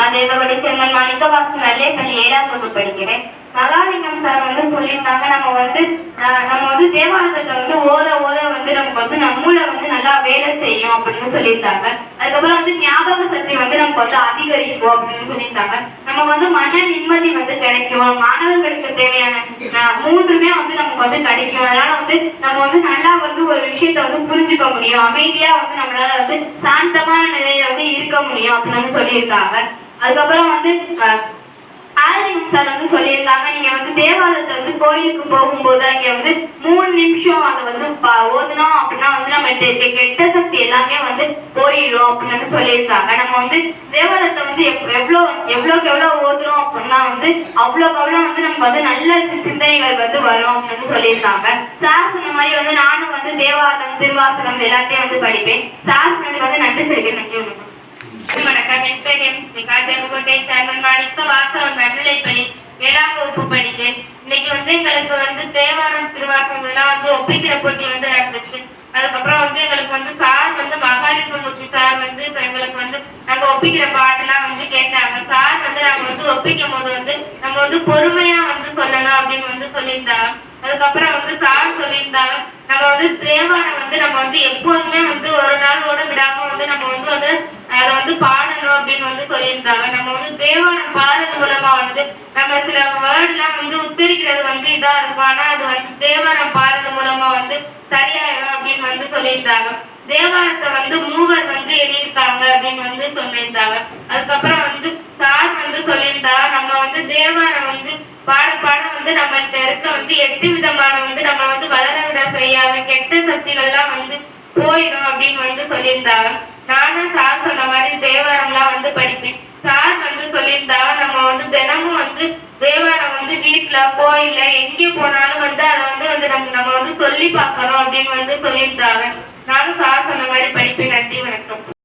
நான் தேவகோட்டை சேர்மன் மாணிக்கவாசன் நல்லேப்பள்ளி 7ஆம் வகுப்பு படிக்கிறேன். மகாலிங்கம் சார் சொல்லியிருந்தாங்க, நம்ம தேவாலயத்தை ஓத ஓத நமக்கு நம்ம மூளை நல்லா வேலை செய்யும் அப்படின்னு சொல்லியிருந்தாங்க. அதுக்கப்புறம் ஞாபக சக்தி நமக்கு அதிகரிக்கும் அப்படின்னு சொல்லியிருந்தாங்க. நமக்கு மன நிம்மதி கிடைக்கும். மாணவர்களுக்கு தேவையான 3மே நமக்கு கிடைக்கும். அதனால நம்ம நல்லா ஒரு விஷயத்த புரிஞ்சுக்க முடியும். அமைதியா நம்மளால சாந்தமான நிலையில இருக்க முடியும் அப்படின்னு சொல்லியிருக்காங்க. அதுக்கப்புறம் ஆதிரியம் சார் சொல்லியிருந்தாங்க, நீங்க தேவாலயத்தை கோயிலுக்கு போகும்போது அங்க 3 நிமிஷம் அதை ஓதுனோம் அப்படின்னா நம்ம கெட்ட சக்தி எல்லாமே போயிடும் அப்படின்னு சொல்லியிருக்காங்க. நம்ம தேவாலயத்தை எவ்வளோக்கு ஓதுறோம் அப்படின்னா அவ்வளோக்கு அவ்வளோ நமக்கு நல்ல சிந்தனைகள் வரும் அப்படின்னு சொல்லியிருக்காங்க. சார் சொன்ன மாதிரி நானும் தேவாலயம் திருவாசகம் எல்லாத்தையும் படிப்பேன். சார் சொன்னதுக்கு நன்றி சொல்லிக்கிறேன். வணக்கம். என் பேர் எம் தேவகோட்டை சேர்மன் மாணிக்கவாசன் நடுநிலைப்பள்ளி 7ஆம் வகுப்பு படிக்கிறேன். இன்னைக்கு எங்களுக்கு தேவாரம் திருவாசகம் எல்லாம் ஒப்பிக்கிற போட்டி நடந்துச்சு. அதுக்கப்புறம் எங்களுக்கு சார் மகாலிங்கமூர்த்தி சார் இப்ப எங்களுக்கு நாங்க ஒப்பிக்கிற பாட்டெல்லாம் கேட்டாங்க. சார் நாங்க ஒப்பிக்கும் போது நம்ம பொறுமையா சொல்லணும் அப்படின்னு சொல்லியிருந்தாங்க. அதுக்கப்புறம் சார் சொல்லியிருந்தாங்க, நம்ம தேவாரம் நம்ம எப்போதுமே ஒரு நாள் கூட விடாம நம்ம அதை பாடணும் அப்படின்னு சொல்லியிருந்தாங்க. நம்ம தேவாரம் பாடுறது மூலமா நம்ம சில வேர்ட்லாம் உச்சரிக்கிறது இதா இருக்கும். ஆனா அது தேவாரம் பாடுறது மூலமா சரியாயிரும் அப்படின்னு சொல்லியிருந்தாங்க. தேவாரத்தை மூவர் எழுதியிருக்காங்க அப்படின்னு சொல்லியிருந்தாங்க. அதுக்கப்புறம் சார் சொல்லியிருந்தாங்க, நம்ம தேவாரம் பாட பாட நம்மள்கிட்ட இருக்க 8 விதமான நம்ம வளர விட செய்யாத கெட்ட சக்திகள்லாம் போயிடும் அப்படின்னு சொல்லியிருந்தாங்க. நானும் சார் சொன்ன மாதிரி தேவாரம்லாம் படிப்பேன். சார் சொல்லியிருந்தாங்க, நம்ம தினமும் தேவாரம் வீட்டுல கோயில்ல எங்கே போனாலும் அதை நம்ம சொல்லி பார்க்கணும் அப்படின்னு சொல்லியிருந்தாங்க. நானும் சார் சொன்ன மாதிரி படிப்பேன். நன்றி, வணக்கம்.